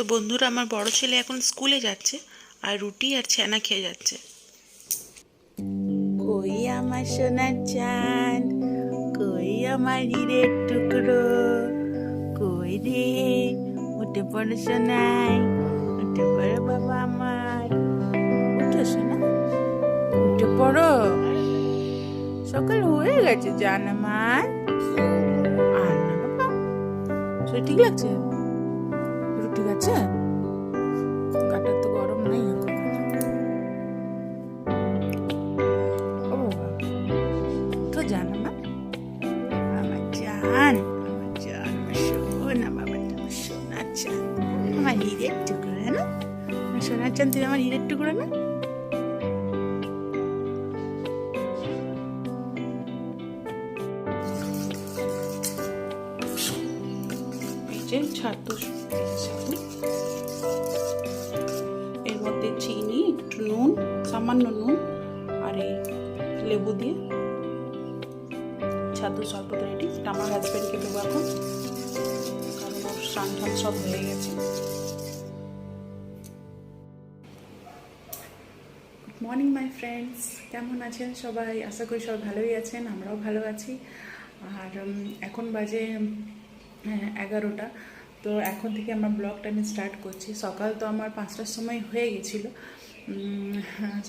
তো বন্ধুরা, আমার বড় ছেলে এখন স্কুলে যাচ্ছে আর রুটি আর ছানা খেয়ে যাচ্ছে। কই আমার সোনার চাঁদ, কই আমার হীরের টুকরো, কই রে উঠে পড়ো সোনাই, উঠে পড়ো বাবা আমার, উঠো সোনা, উঠে পড়ো, সকাল হয়ে গেছে জান আমার। আর না বাবা, শরীর ঠিক লাগছে? শরীর ঠিক আছে? গাটা তো গরম নাই এখন। ও বাবা, তো জান আমার, আমার জান, আমার জান, আমার সোনা বাবা, আমার সোনার চাঁদ, আমার হীরের টুকরো না, আমার সোনার চাঁদ, তুমি আমার হীরের টুকরো না। এই যে ছাতু, এর মধ্যে চিনি, একটু নুন, সামান্য নুন আর এই লেবু দিয়ে ছাতু শরবত রেডি। আমার হাজব্যান্ডকে দেবো এখন, কারণ ওর স্নান টান সব হয়ে গেছে। গুড মর্নিং মাই ফ্রেন্ডস, কেমন আছেন সবাই? আশা করি সবাই ভালোই আছেন, আমরাও ভালো আছি। আর এখন বাজে 11টা। তো এখন থেকে আমার ব্লগটা আমি স্টার্ট করছি। সকাল তো আমার 5টার সময় হয়ে গেছিলো।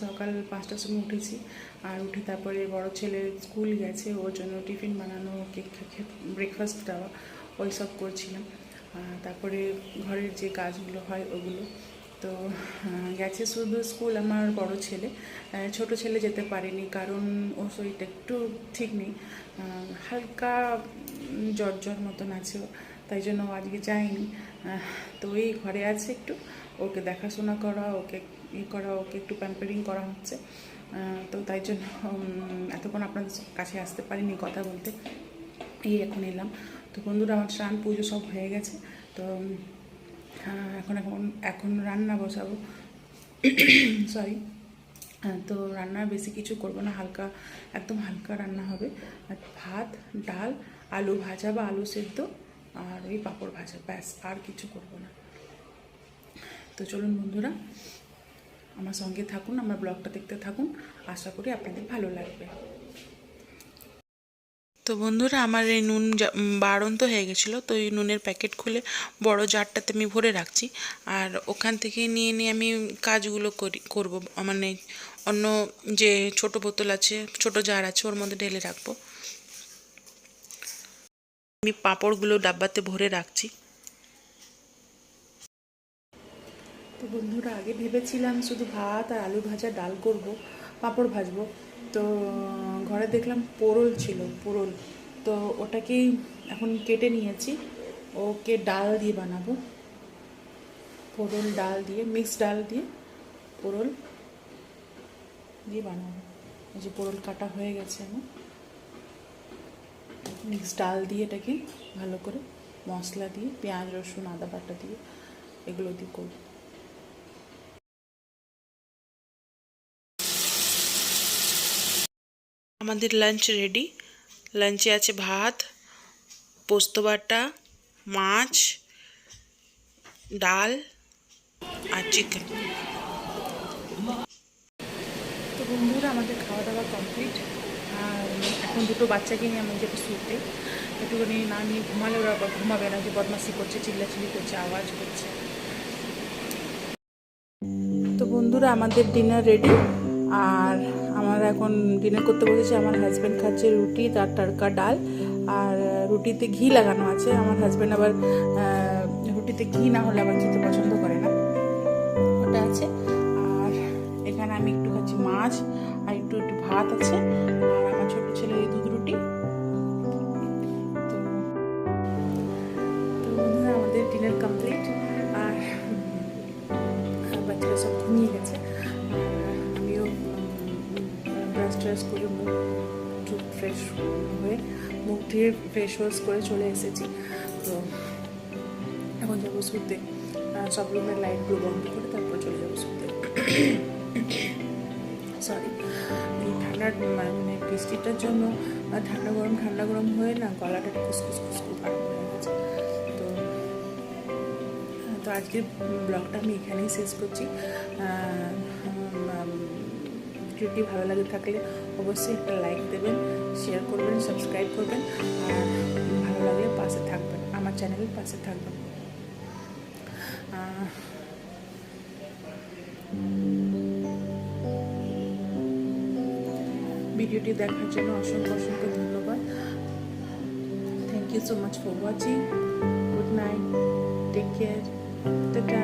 সকাল 5টার সময় উঠেছি, আর উঠে তারপরে বড় ছেলে স্কুল গেছে, ওর জন্য টিফিন বানানো, কেক ব্রেকফাস্ট দেওয়া, ওই সব করছিলাম। তারপরে ঘরের যে কাজগুলো হয় ওগুলো। তো গেছে শুধু স্কুল আমার বড় ছেলে, ছোট ছেলে যেতে পারেনি, কারণ ওর শরীরটা একটু ঠিক নেই, হালকা জ্বর জ্বর মতন আছে, তাই জন্য আজকে যায়নি। তো এই ঘরে আছে, একটু ওকে দেখাশোনা করা, ওকে করা, ওকে একটু প্যাম্পারিং করা হচ্ছে। তো তাই জন্য এতক্ষণ আপনাদের কাছে আসতে পারিনি কথা বলতে, এই এখন এলাম। তো বন্ধুরা, আমার স্নান পুজো সব হয়ে গেছে। তো এখন এখন এখন রান্না বসাবো, সরি। তো রান্না বেশি কিছু করব না, হালকা, একদম হালকা রান্না হবে। আর ভাত, ডাল, আলু ভাজা বা আলু সেদ্ধ, আর ওই পাঁপড় ভাজা, ব্যাস, আর কিছু করব না। তো চলুন বন্ধুরা, আমার সঙ্গে থাকুন, আমার ব্লগটা দেখতে থাকুন, আশা করি আপনাদের ভালো লাগবে। তো বন্ধুরা, আমার এই নুন বাড়ন্ত হয়ে গেছিলো, তো এই নুনের প্যাকেট খুলে বড় জারটাতে আমি ভরে রাখছি, আর ওখান থেকে নিয়ে নিয়ে আমি কাজগুলো করব, মানে অন্য যে ছোট বোতল আছে, ছোট জার আছে, ওর মধ্যে ঢেলে রাখবো। আমি পাঁপড়গুলো ডাব্বাতে ভরে রাখছি। তো বন্ধুরা, আগে ভেবেছিলাম শুধু ভাত আর আলু ভাজা, ডাল করব, পাঁপড় ভাজবো। তো ঘরে দেখলাম পোড়ল ছিল, পোড়ল, তো ওটাকেই এখন কেটে নিয়েছি, ওকে ডাল দিয়ে বানাবো, পোড়ল ডাল দিয়ে, মিক্স ডাল দিয়ে পোড়ল দিয়ে বানাবো। এই যে পোড়ল কাটা হয়ে গেছে আমার, মিক্স ডাল দিয়ে এটাকে ভালো করে মশলা দিয়ে, পেঁয়াজ রসুন আদা বাটা দিয়ে, এগুলো দিয়ে করবো। আমাদের লাঞ্চ রেডি। লাঞ্চে আছে ভাত, পোস্ত বাটা, মাছ, ডাল আর চিকেন। তো বন্ধুরা, আমাদের খাওয়া দাওয়া কমপ্লিট, আর এখন দুটো বাচ্চাকে নিয়ে আমি যাবো শুতে। একটুখানি না নিয়ে ঘুমালে ওরা আবার ঘুমাবে না, যে বদমাশি করছে, চিল্লাচিল্লি করছে, আওয়াজ করছে। তো বন্ধুরা, আমাদের ডিনার রেডি, আর আমার এখন ডিনার করতে বসেছি। আমার হাজব্যান্ড খাচ্ছে রুটি, তার তড়কা ডাল, আর রুটিতে ঘি লাগানো আছে। আমার হাজব্যান্ড আবার রুটিতে ঘি না হলে আবার খেতে পছন্দ করে না, ওটা আছে। আর এখানে আমি একটু খাচ্ছি মাছ, আর একটু একটু ভাত আছে, আর আমার ছোট ছেলে এই দুধ রুটি। তো বন্ধুরা, আমাদের ডিনার কমপ্লিট, আর বাচ্চারা সব ঘুমিয়ে গেছে। আমিও ব্রাশ ট্রাশ করে মুখ ফ্রেশ হয়ে, মুখ ধুয়ে ফ্রেশ ওয়াশ করে চলে এসেছি। তো এখন যাবো শুতে, সব রুমের লাইটগুলো বন্ধ করে তারপর চলে যাবো শুতে। সরি, এই ঠান্ডার মানে বৃষ্টিটার জন্য ঠান্ডা গরম হয়ে না, গলাটা খুসখুস খুসখুস আরম্ভ হয়ে গেছে। তো আজকের ব্লগটা আমি এখানেই শেষ করছি। ভিডিওটি ভালো লাগে থাকলে অবশ্যই একটা লাইক দেবেন, শেয়ার করবেন, সাবস্ক্রাইব করবেন, আর ভালো লাগলে পাশে থাকবেন, আমার চ্যানেলের পাশে থাকবেন। ভিডিওটি দেখার জন্য অসংখ্য অসংখ্য ধন্যবাদ। Thank you so much for watching. Good night, take care, tata.